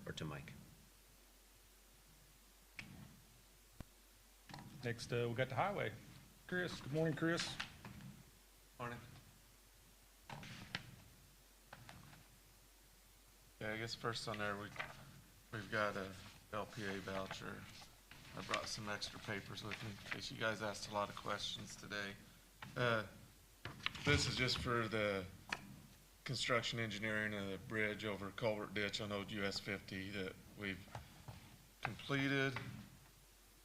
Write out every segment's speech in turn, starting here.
or to Mike. Next, we got the highway. Chris, good morning, Chris. Morning. Yeah, I guess first on there, we've got a LPA voucher. I brought some extra papers with me in case you guys asked a lot of questions today. This is just for the construction engineering of the bridge over Culvert Ditch on old US 50 that we've completed.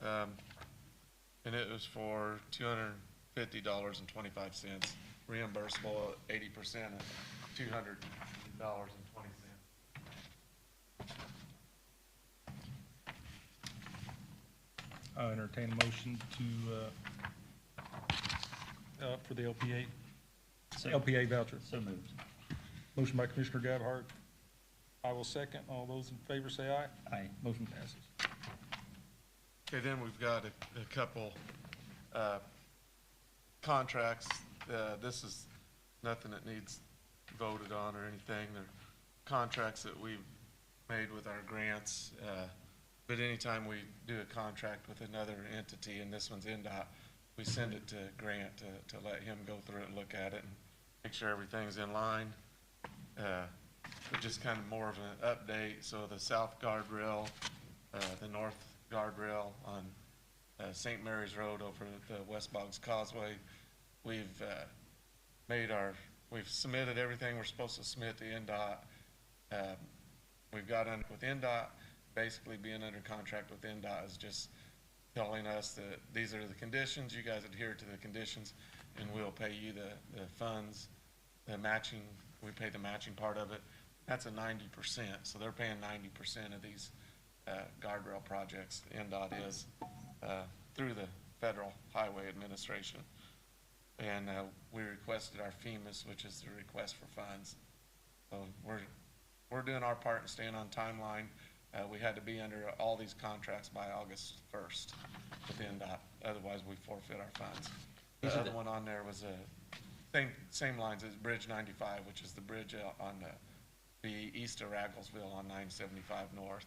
And it was for $250.25, reimbursable at 80% of $200.20. I'll entertain a motion to, for the LPA, LPA voucher. So moved. Motion by Commissioner Gabhart. I will second. All those in favor say aye. Aye. Motion passes. Okay, then we've got a couple contracts. This is nothing that needs voted on or anything. They're contracts that we've made with our grants. But anytime we do a contract with another entity, and this one's NDOT, we send it to Grant to let him go through it and look at it and make sure everything's in line. But just kind of more of an update. So the south guardrail, the north guardrail on St. Mary's Road over the West Boggs Causeway, we've submitted everything we're supposed to submit to NDOT. We've got under with NDOT. Basically, being under contract with NDOT is just telling us that these are the conditions, you guys adhere to the conditions, and we'll pay you the funds, the matching, we pay the matching part of it. That's a 90%, so they're paying 90% of these guardrail projects, NDOT is, through the Federal Highway Administration. And we requested our FEMAs, which is the request for funds. So we're doing our part and staying on timeline. We had to be under all these contracts by August 1st with NDOT, otherwise we forfeit our funds. The other one on there was same lines as Bridge 95, which is the bridge on the east of Ragglesville on 975 North.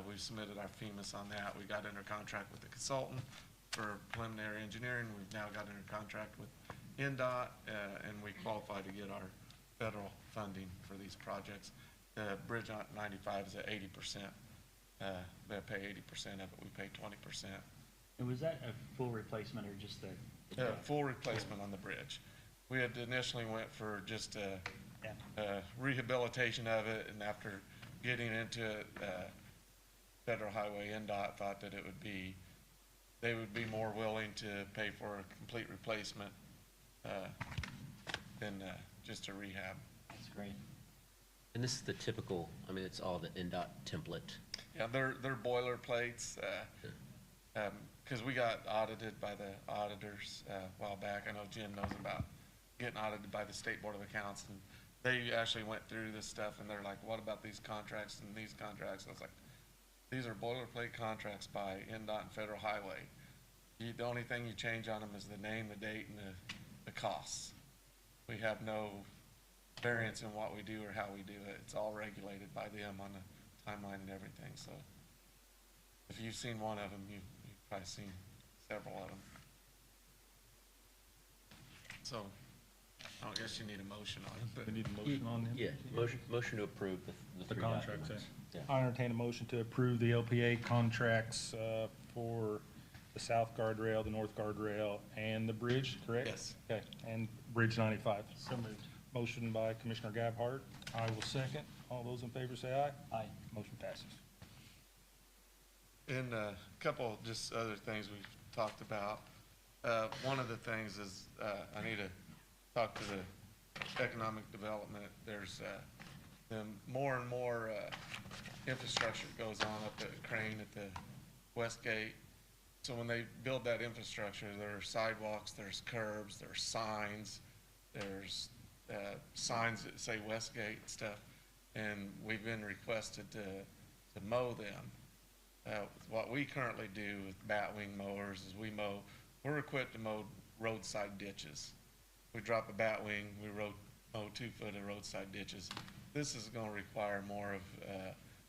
We submitted our FEMAs on that. We got under contract with the consultant for preliminary engineering. We've now got under contract with NDOT, and we qualify to get our federal funding for these projects. The bridge on 95 is at 80%. They pay 80% of it. We pay 20%. And was that a full replacement or just the Full replacement on the bridge. We had initially went for just rehabilitation of it, and after getting into it, Federal Highway NDOT thought that they would be more willing to pay for a complete replacement than just a rehab. That's great. And this is the typical, I mean, it's all the NDOT template. Yeah, they're boilerplates, because we got audited by the auditors a while back. I know Jim knows about getting audited by the State Board of Accounts, and they actually went through this stuff, and they're like, what about these contracts and these contracts? I was like, these are boilerplate contracts by NDOT and Federal Highway. The only thing you change on them is the name, the date, and the costs. We have no variance in what we do or how we do it. It's all regulated by them on the timeline and everything. So if you've seen one of them, you've probably seen several of them. So I don't guess you need a motion on it, but We need a motion on them? Yeah, motion to approve the The three contracts, documents. Yeah. I entertain a motion to approve the LPA contracts for the south guardrail, the north guardrail, and the bridge, correct? yes. Okay, and Bridge 95. So moved. Motion by Commissioner Gabhart. I will second. All those in favor say aye. Aye. Motion passes. And a couple just other things we've talked about. One of the things is I need to talk to the economic development. There's more and more infrastructure goes on up at Crane at the West Gate. So when they build that infrastructure, there are sidewalks, there's curbs, there's signs, there's signs that say Westgate and stuff, and we've been requested to mow them. What we currently do with batwing mowers is we're equipped to mow roadside ditches. We drop a batwing, we mow 2 foot of roadside ditches. This is going to require more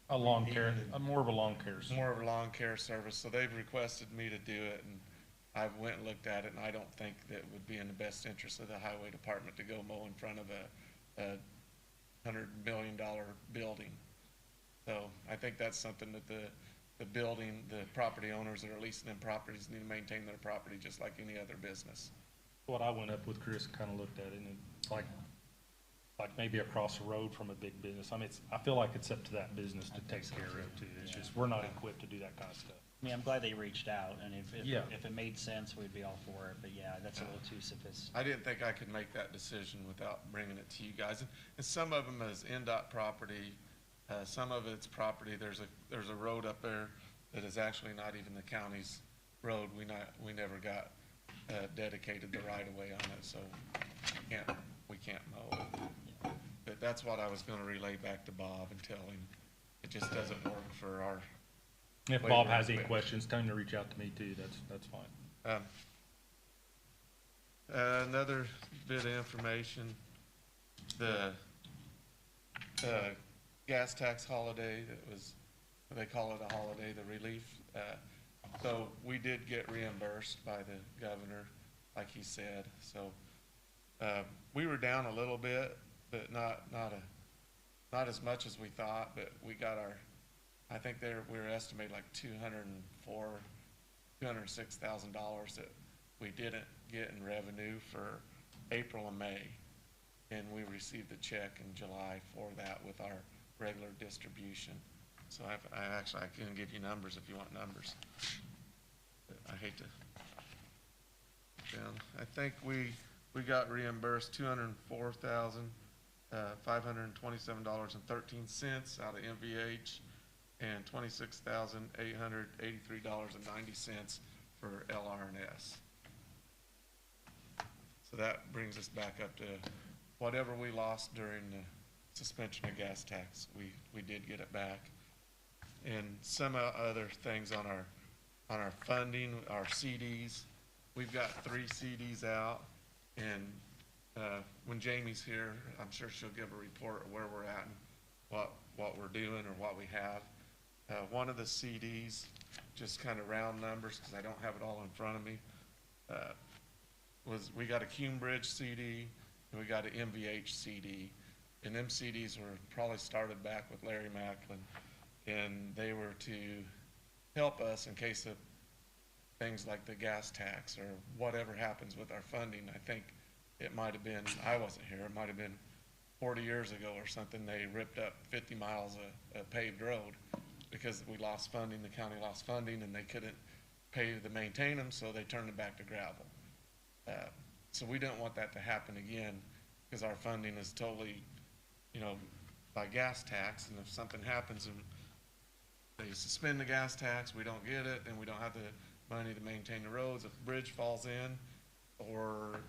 of A lawn we care, needed more of a lawn care. more of a lawn care service, so they've requested me to do it, and I went and looked at it, and I don't think that it would be in the best interest of the highway department to go mow in front of a $100 million building. So I think that's something that the building, the property owners that are leasing them properties need to maintain their property just like any other business. What I went up with Chris, kind of looked at it, and it's like maybe across the road from a big business. I mean, I feel like it's up to that business to take care of too. It's just, we're not equipped to do that kind of stuff. I mean, I'm glad they reached out, and Yeah. if it made sense, we'd be all for it, but yeah, that's a little too sophisticated. I didn't think I could make that decision without bringing it to you guys. And some of them is NDOT property, some of it's property, there's a road up there that is actually not even the county's road. We never got dedicated the right of way on it, so we can't mow it. But that's what I was gonna relay back to Bob and tell him, it just doesn't work for our. If way Bob we has any operate. questions, tell him to reach out to me too. That's fine. Another bit of information, the gas tax holiday that was, they call it a holiday, the relief. So we did get reimbursed by the governor, like he said. So we were down a little bit, but not as much as we thought, but we got our, I think we were estimated like $206,000 that we didn't get in revenue for April and May. And we received the check in July for that with our regular distribution. So I can give you numbers if you want numbers. But I hate to. I think we got reimbursed $204,527.13 out of MVH and $26,883.90 for LRNS. So that brings us back up to whatever we lost during the suspension of gas tax. We did get it back. And some other things on our funding, our CDs. We've got 3 CDs out, and when Jamie's here, I'm sure she'll give a report of where we're at and what we're doing or what we have. One of the CDs, just kind of round numbers because I don't have it all in front of me, we got a Cume Bridge CD and we got an MVH CD. And them CDs were probably started back with Larry Macklin, and they were to help us in case of things like the gas tax or whatever happens with our funding. I think it might have been, I wasn't here, it might have been 40 years ago or something, they ripped up 50 miles of paved road because we lost funding, the county lost funding, and they couldn't pay to maintain them, so they turned it back to gravel. So we don't want that to happen again because our funding is totally, by gas tax, and if something happens and they suspend the gas tax, we don't get it, then we don't have the money to maintain the roads. If the bridge falls in, or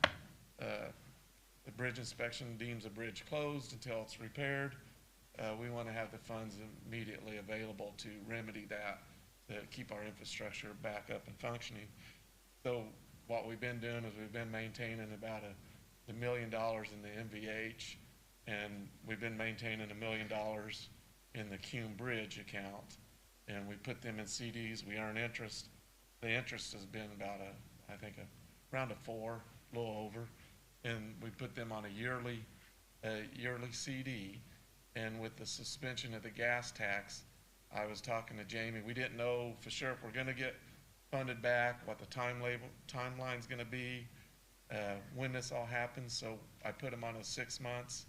the bridge inspection deems a bridge closed until it's repaired, we want to have the funds immediately available to remedy that, to keep our infrastructure back up and functioning. So what we've been doing is we've been maintaining about $1 million in the MVH, and we've been maintaining $1 million in the Cume Bridge account, and we put them in CDs. We earn interest. The interest has been about around a 4, a little over, and we put them on a yearly CD. And with the suspension of the gas tax, I was talking to Jamie. We didn't know for sure if we're going to get funded back, what the timeline's going to be, when this all happens. So I put them on a 6 months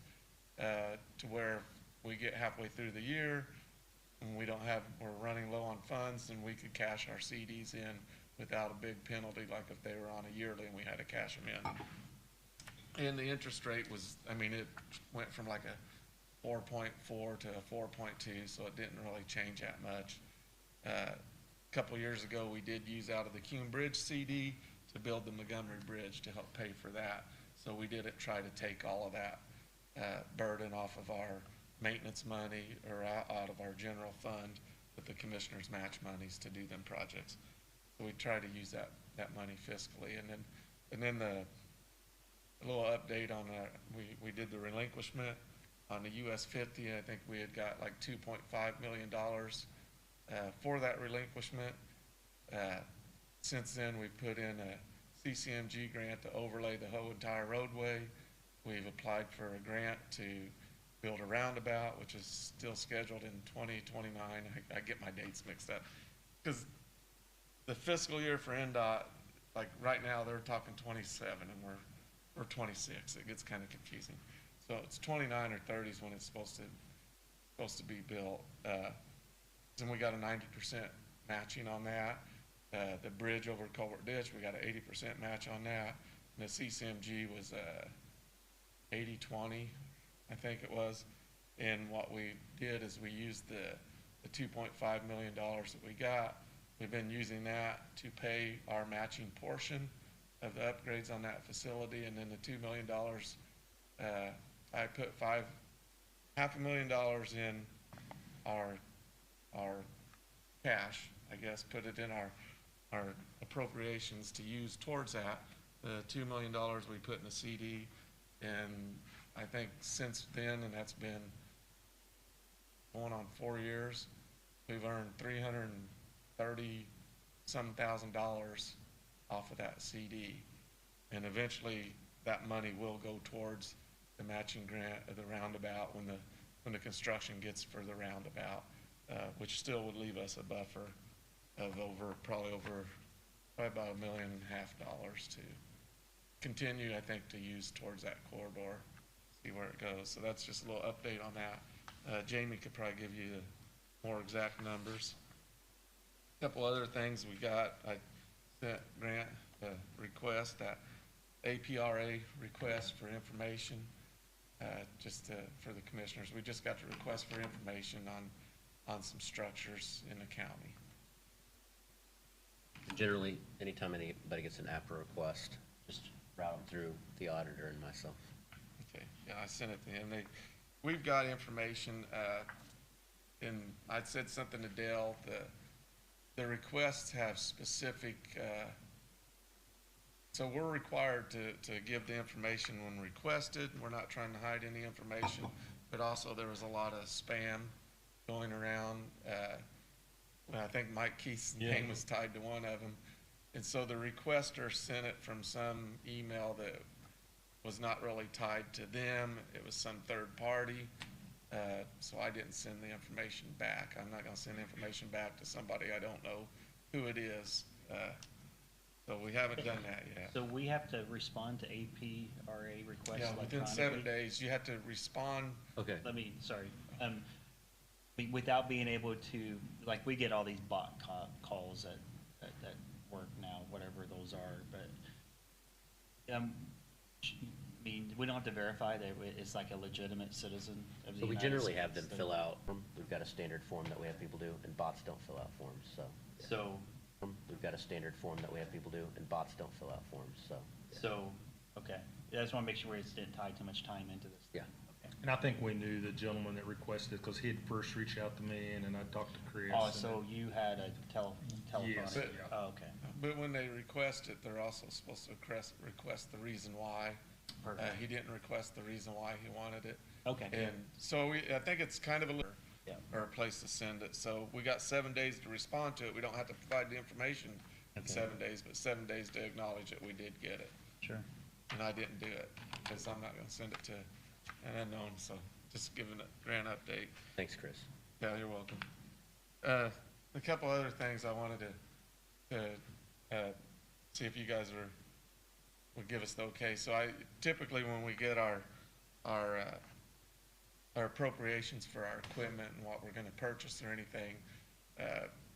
to where we get halfway through the year and we're running low on funds, and we could cash our CDs in without a big penalty, like if they were on a yearly and we had to cash them in. And the interest rate was, it went from like a 4.4 to a 4.2, so it didn't really change that much. A couple years ago, we did use out of the Cume Bridge CD to build the Montgomery Bridge to help pay for that. So we didn't try to take all of that burden off of our maintenance money or out of our general fund with the commissioner's match monies to do them projects. So we try to use that money fiscally. And then the little update on we did the relinquishment on the US 50, I think we had got like $2.5 million for that relinquishment. Since then, we've put in a CCMG grant to overlay the whole entire roadway. We've applied for a grant to build a roundabout, which is still scheduled in 2029. I get my dates mixed up, because the fiscal year for NDOT, like right now, they're talking 27, and we're 26. It gets kind of confusing. So it's 29 or 30 is when it's supposed to be built. Then we got a 90% matching on that. The bridge over Culvert Ditch, we got an 80% match on that. And the CCMG was 80-20, I think it was. And what we did is we used the $2.5 million that we got. We've been using that to pay our matching portion of the upgrades on that facility, and then the $2 million, I put $500,000 in our cash, I guess, put it in our appropriations to use towards that. The $2 million we put in the CD, and I think since then, and that's been going on 4 years, we've earned $330-some thousand off of that CD. And eventually that money will go towards the matching grant of the roundabout when the construction gets for the roundabout, which still would leave us a buffer of probably about $1.5 million to continue, I think, to use towards that corridor, see where it goes. So that's just a little update on that. Jamie could probably give you the more exact numbers. A couple other things we got, I sent Grant a request, that APRA request for information, for the commissioners. We just got the request for information on some structures in the county. Generally, anytime anybody gets an APRA request, just route them through the auditor and myself. Okay, yeah, I sent it to him. We've got information, and I said something to Dale, the requests have specific, so we're required to give the information when requested. We're not trying to hide any information, but also there was a lot of spam going around. I think Mike Keith's name was tied to one of them. And so the requester sent it from some email that was not really tied to them. It was some third party. So I didn't send the information back. I'm not going to send information back to somebody I don't know who it is. So we haven't done that yet. So we have to respond to APRA requests Yeah, electronically? within 7 days, you have to respond. Okay. Sorry. Without being able to, like, we get all these bot calls that work now, whatever those are, but, I mean, we don't have to verify that it's like a legitimate citizen of the So we United generally States have them that- fill out, we've got a standard form that we have people do, and bots don't fill out forms, so. yeah. So, We've got a standard form that we have people do, and bots don't fill out forms, so. okay. I just want to make sure it didn't tie too much time into this. Yeah. Okay. And I think we knew the gentleman that requested, because he had first reached out to me, and then I talked to Chris. Oh, and so you had a telephone? Yes. Oh, okay. But when they request it, they're also supposed to request the reason why. Perfect. He didn't request the reason why he wanted it. Okay. And so I think it's kind of Yeah. or a place to send it. So we got 7 days to respond to it. We don't have to provide the information in Okay. 7 days, but 7 days to acknowledge that we did get it. Sure. And I didn't do it because I'm not going to send it to an unknown. So just giving a grand update. Thanks, Chris. Yeah, you're welcome. A couple other things I wanted to see if you guys would give us the okay. So typically when we get our appropriations for our equipment and what we're going to purchase or anything,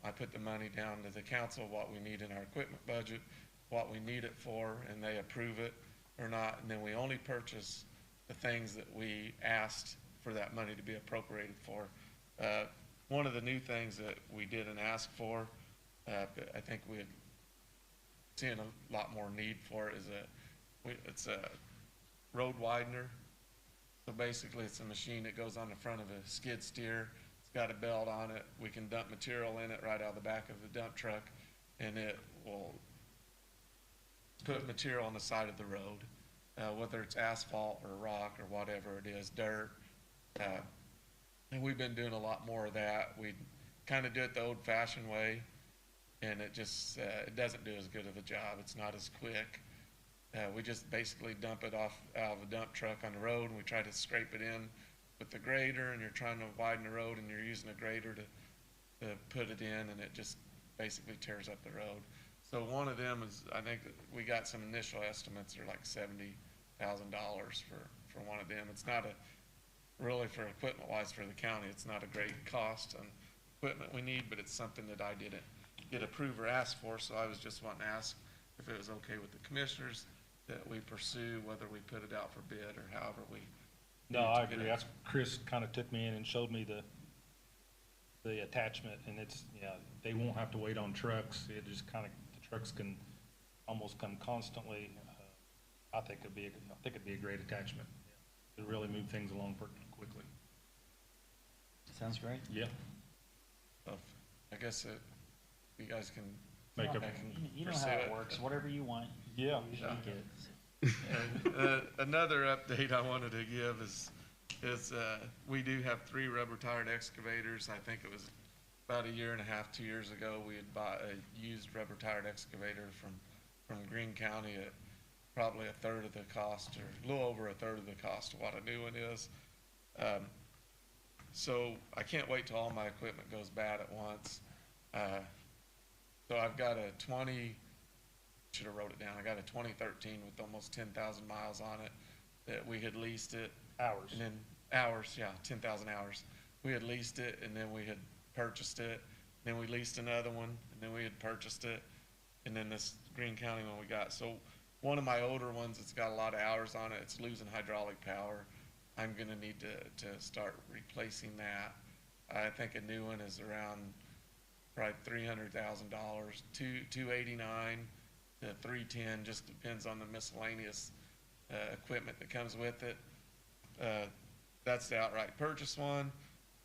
I put the money down to the council, what we need in our equipment budget, what we need it for, and they approve it or not. And then we only purchase the things that we asked for that money to be appropriated for. One of the new things that we didn't ask for, but I think we're seeing a lot more need for, is it's a road widener. So basically, it's a machine that goes on the front of a skid steer. It's got a belt on it. We can dump material in it right out of the back of the dump truck, and it will put material on the side of the road, whether it's asphalt or rock or whatever it is, dirt. And we've been doing a lot more of that. We kind of do it the old-fashioned way, and it just, it doesn't do as good of a job. It's not as quick. We just basically dump it off out of a dump truck on the road, and we try to scrape it in with the grader, and you're trying to widen the road, and you're using a grader to put it in, and it just basically tears up the road. So one of them is, I think we got some initial estimates are like $70,000 for one of them. It's not really for equipment wise for the county, it's not a great cost on equipment we need, but it's something that I didn't get approved or ask for, so I was just wanting to ask if it was okay with the commissioners that we pursue, whether we put it out for bid or however we. No, need to I get agree. it. That's, Chris kind of took me in and showed me the attachment, and it's, yeah, they won't have to wait on trucks. It just kind of, the trucks can almost come constantly. I think it'd be a great attachment. It'd really move things along pretty quickly. Sounds great. Yeah. So, I guess you guys can. Make up. You know pursue how it it. works, whatever you want. Yeah. You usually Yeah. get. Another update I wanted to give is we do have 3 rubber-tired excavators. I think it was about a year and a half, 2 years ago, we had bought a used rubber-tired excavator from Greene County at probably a third of the cost, or a little over a third of the cost of what a new one is. So I can't wait till all my equipment goes bad at once. So I've got a should have wrote it down. I got a 2013 with almost 10,000 miles on it that we had leased it. Hours. And then hours, yeah, 10,000 hours. We had leased it, and then we had purchased it. Then we leased another one, and then we had purchased it. And then this Greene County one we got. So one of my older ones, it's got a lot of hours on it. It's losing hydraulic power. I'm gonna need to start replacing that. I think a new one is around probably $300,000, $289 to $310, just depends on the miscellaneous equipment that comes with it. That's the outright purchase one.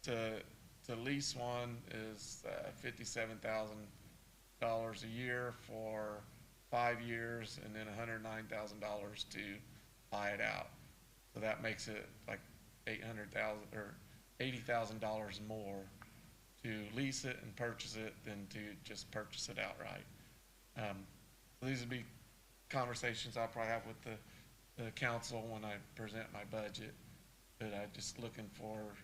To lease one is $57,000 a year for 5 years, and then $109,000 to buy it out. So that makes it like $800,000 or $80,000 more to lease it and purchase it than to just purchase it outright. So these would be conversations I'll probably have with the council when I present my budget. But I'm just looking for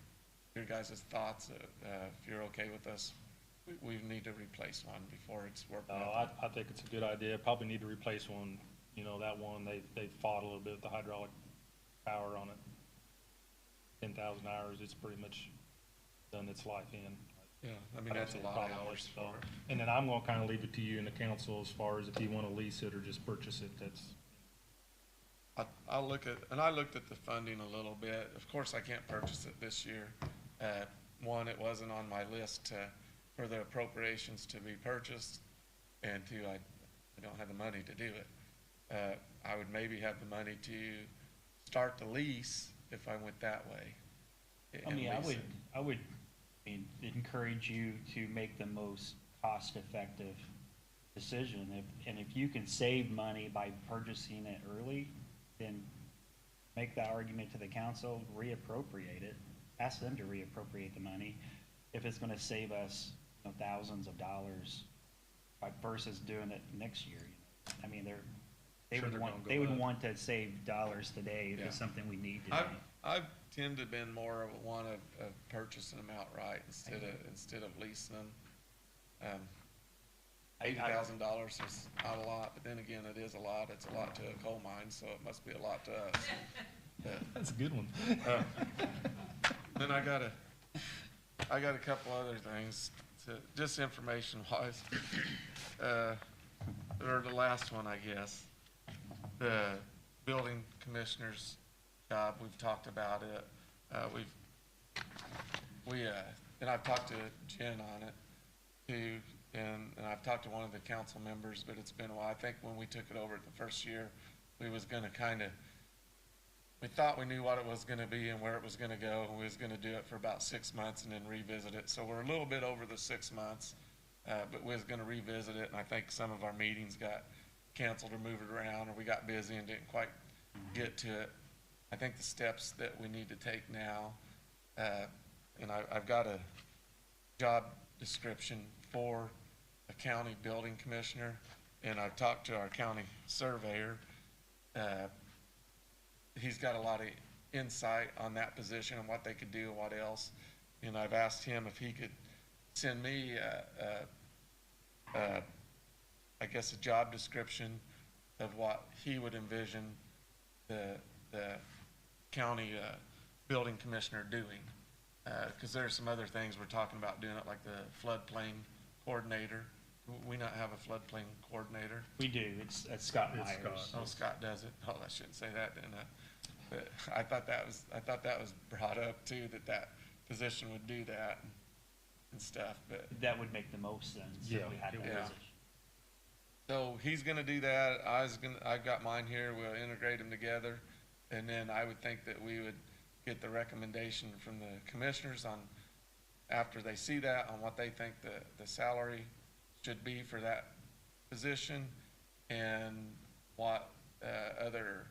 your guys' thoughts. If you're okay with us, we need to replace one before it's worth nothing. I think it's a good idea. Probably need to replace one. You know, that one, they fought a little bit with the hydraulic power on it. 10,000 hours, it's pretty much done its life in. Yeah, I mean, that's a lot of hours for it. And then I'm gonna kind of leave it to you and the council as far as if you want to lease it or just purchase it, that's. I looked at the funding a little bit. Of course, I can't purchase it this year. One, it wasn't on my list for the appropriations to be purchased, and two, I don't have the money to do it. I would maybe have the money to start the lease if I went that way. I and mean, lease it. I would encourage you to make the most cost-effective decision. And if you can save money by purchasing it early, then make that argument to the council, reappropriate it, ask them to reappropriate the money. If it's gonna save us, you know, thousands of dollars versus doing it next year, you know. I mean, they Sure would they're want, gonna go they would up. want to save dollars today if Yeah. it's something we need to do. I've tended to been more of one of purchasing them outright instead of leasing them. $80,000 is not a lot, but then again, it is a lot. It's a lot to a coal mine, so it must be a lot to us. That's a good one. Then I got a couple other things, just information wise. Or the last one, I guess. The building commissioner's job, we've talked about it. And I've talked to Jen on it too, and I've talked to one of the council members, but it's been a while. I think when we took it over the first year, we was gonna we thought we knew what it was gonna be and where it was gonna go, and we was gonna do it for about 6 months and then revisit it. So we're a little bit over the 6 months, but we was gonna revisit it, and I think some of our meetings got canceled or moved around, or we got busy and didn't quite get to it. I think the steps that we need to take now and I've got a job description for a county building commissioner, and I've talked to our county surveyor. He's got a lot of insight on that position and what they could do and what else. And I've asked him if he could send me, I guess, a job description of what he would envision the county building commissioner doing. Because there are some other things we're talking about doing, it like the floodplain coordinator. We not have a floodplain coordinator. We do, it's Scott It's Myers. Scott. Oh, Scott does it. Oh, I shouldn't say that, didn't I? But I thought that was brought up too, that position would do that and stuff, but. That would make the most sense Yeah, if we had it that would. position. So he's gonna do that. I've got mine here. We'll integrate them together. And then I would think that we would get the recommendation from the commissioners on, after they see that, on what they think the salary should be for that position and what, other,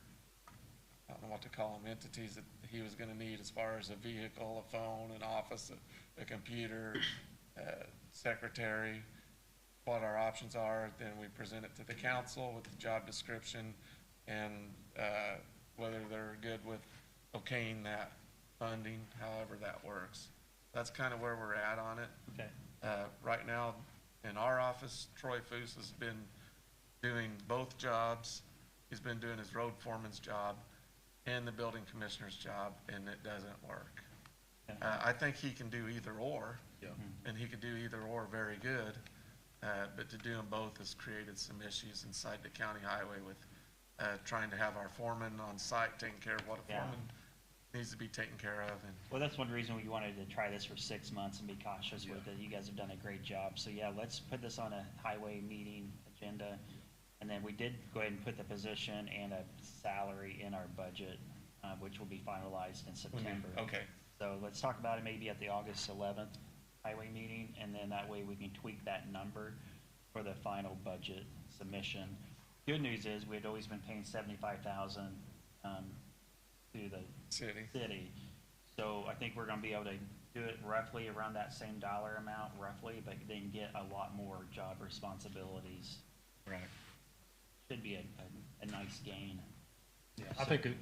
I don't know what to call them, entities that he was gonna need as far as a vehicle, a phone, an office, a computer, secretary, what our options are. Then we present it to the council with the job description and, whether they're good with okaying that funding, however that works. That's kind of where we're at on it. Okay, Right now, in our office, Troy Foose has been doing both jobs. He's been doing his road foreman's job and the building commissioner's job, and it doesn't work. Okay. I think he can do either or, Yeah. and he could do either or very good. But to do them both has created some issues inside the county highway with, trying to have our foreman on site taking care of what a Yeah. foreman needs to be taken care of. And well, that's one reason we wanted to try this for 6 months and be cautious with it. You guys have done a great job. So yeah, let's put this on a highway meeting agenda. And then we did go ahead and put the position and a salary in our budget, which will be finalized in September. Okay, So let's talk about it maybe at the August 11th highway meeting, and then that way we can tweak that number for the final budget submission. Good news is, we had always been paying $75,000 to the city. city. So I think we're gonna be able to do it roughly around that same dollar amount, roughly, but then get a lot more job responsibilities. Right. Should be a nice gain. Yeah, I think Yeah.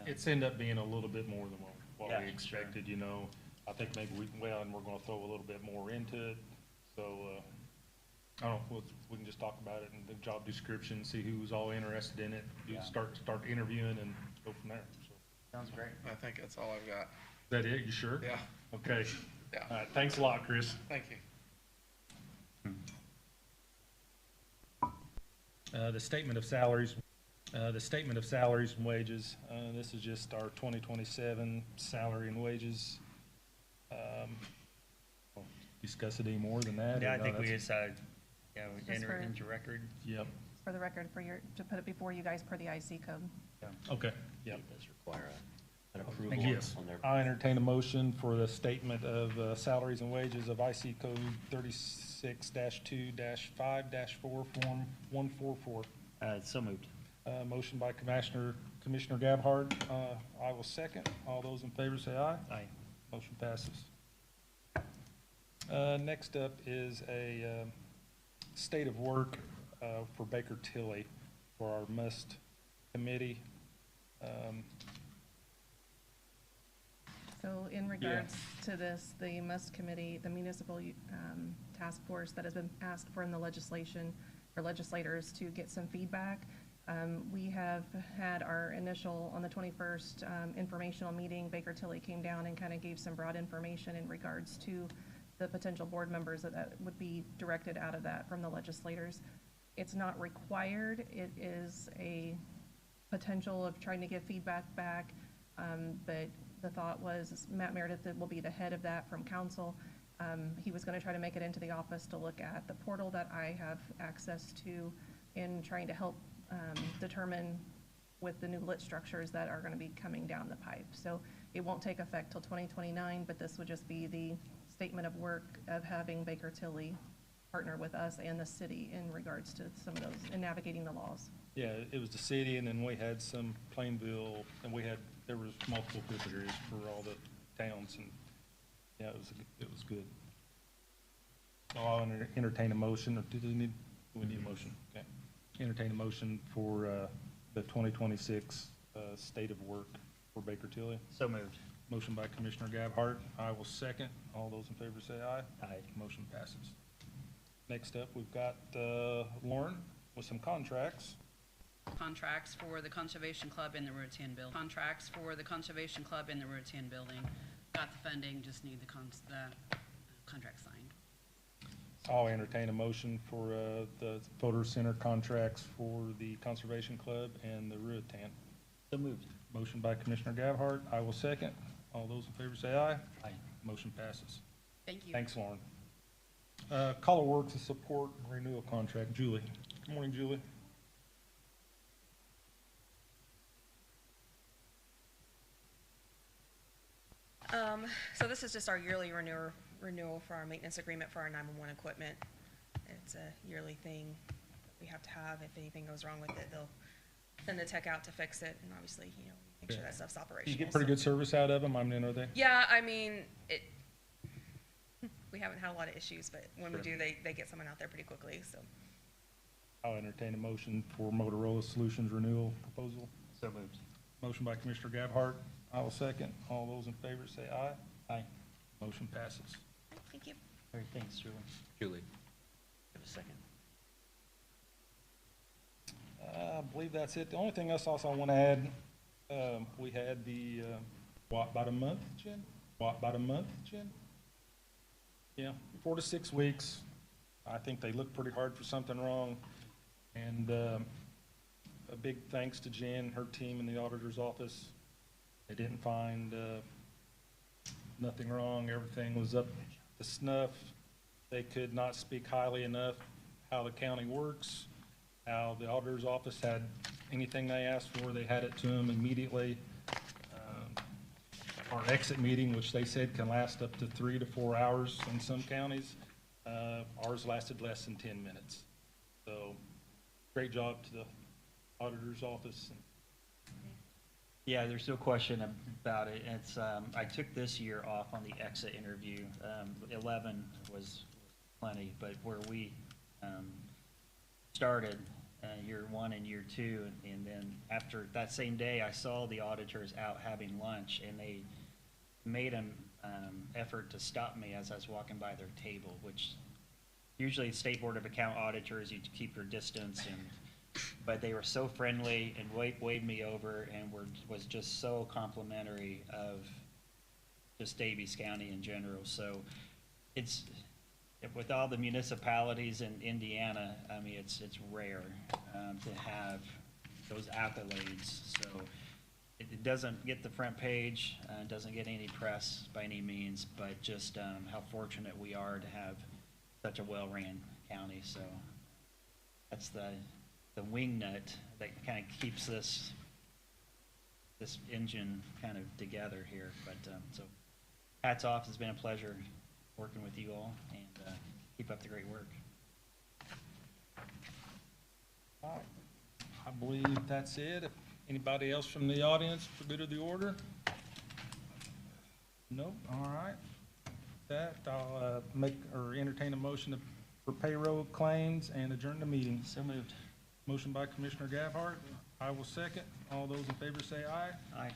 it's end up being a little bit more than what Yeah, we sure. expected, you know. I think maybe and we're gonna throw a little bit more into it, so, I don't know, we can just talk about it in the job description, see who's all interested in it, Yeah. start interviewing and go from there, so. Sounds great. I think that's all I've got. Is that it, you sure? Yeah, Okay, yeah. all right, thanks a lot, Chris. Thank you. The statement of salaries, and wages, this is just our 2027 salary and wages. Discuss it any more than that? Yeah, or I no, think we that's- decided, yeah, we Just enter for- it into record. Yep, For the record, to put it before you guys per the IC code. okay, yep. It does require an approval Yes, on their. I entertain a motion for the statement of salaries and wages of IC code 36-2-5-4, form 144. So moved. Motion by Commissioner Gabhard, I will second. All those in favor say aye. Aye. Motion passes. Next up is a state of work for Baker Tilly for our MUST committee. So in regards to this, the MUST committee, the municipal task force that has been asked for in the legislation, for legislators to get some feedback. We have had our initial, on the 21st, informational meeting. Baker Tilly came down and kind of gave some broad information in regards to the potential board members that would be directed out of that from the legislators. It's not required. It is a potential of trying to give feedback back, but the thought was Matt Meredith will be the head of that from council. He was going to try to make it into the office to look at the portal that I have access to in trying to help determine with the new lit structures that are going to be coming down the pipe. So it won't take effect till 2029, but this would just be the statement of work of having Baker Tilly partner with us and the city in regards to some of those, in navigating the laws. Yeah, it was the city, and then we had some Plainville, and there was multiple group areas for all the towns, and, yeah, it was good. So I'll entertain a motion, or do we need a motion? Okay. Entertain a motion for the 2026 state of work for Baker Tilly. So moved. Motion by Commissioner Gabhart. I will second. All those in favor say aye. Aye. Motion passes. Next up, we've got Lauren with some contracts. Contracts for the Conservation Club in the Rotan building. Contracts for the Conservation Club in the Rotan building. Got the funding, just need the contract signed. I'll entertain a motion for the voter center contracts for the Conservation Club and the Ruatan. So moved. Motion by Commissioner Gabhart. I will second. All those in favor say aye. Aye. Motion passes. Thank you. Thanks, Lauren. Color Works and Support Renewal Contract. Julie. Good morning, Julie. So this is just our yearly renewal for our maintenance agreement for our 911 equipment. It's a yearly thing that we have to have. If anything goes wrong with it, they'll send the tech out to fix it, and obviously, make sure that stuff's operational. You get pretty So- good service out of them, I mean, are they? Yeah, I mean, we haven't had a lot of issues, but when we do, they get someone out there pretty quickly, so. I'll entertain a motion for Motorola Solutions renewal proposal. So moved. Motion by Commissioner Gabhart. I will second. All those in favor say aye. Aye. Motion passes. Thank you. All right, thanks, Julie. Julie, have a second. I believe that's it. The only thing else also I want to add, we had the, about a month, Jen? About a month, Jen? Yeah, 4 to 6 weeks. I think they looked pretty hard for something wrong. And a big thanks to Jen and her team in the auditor's office. They didn't find nothing wrong. Everything was up to snuff. They could not speak highly enough how the county works, how the auditor's office had anything they asked for, they had it to them immediately. Our exit meeting, which they said can last up to 3 to 4 hours in some counties, ours lasted less than 10 minutes. So, great job to the auditor's office. Yeah, there's no question about it. It's, I took this year off on the exit interview. 11 was plenty, but where we started, year 1 and year 2, and then after that same day, I saw the auditors out having lunch, and they made an effort to stop me as I was walking by their table, which usually State Board of Account auditors, you keep your distance, but they were so friendly and waved me over and was just so complimentary of just Daviess County in general. So it's, with all the municipalities in Indiana, I mean, it's rare to have those accolades. So it doesn't get the front page, doesn't get any press by any means, but just how fortunate we are to have such a well-ran county. So that's the wing nut that kind of keeps this engine kind of together here. But so hats off. It's been a pleasure working with you all, and keep up the great work. All right. I believe that's it. If anybody else from the audience for good of the order? Nope. All right. That, I'll make or entertain a motion for payroll claims and adjourn the meeting. So moved. Motion by Commissioner Gabhart. I will second. All those in favor say aye. Aye.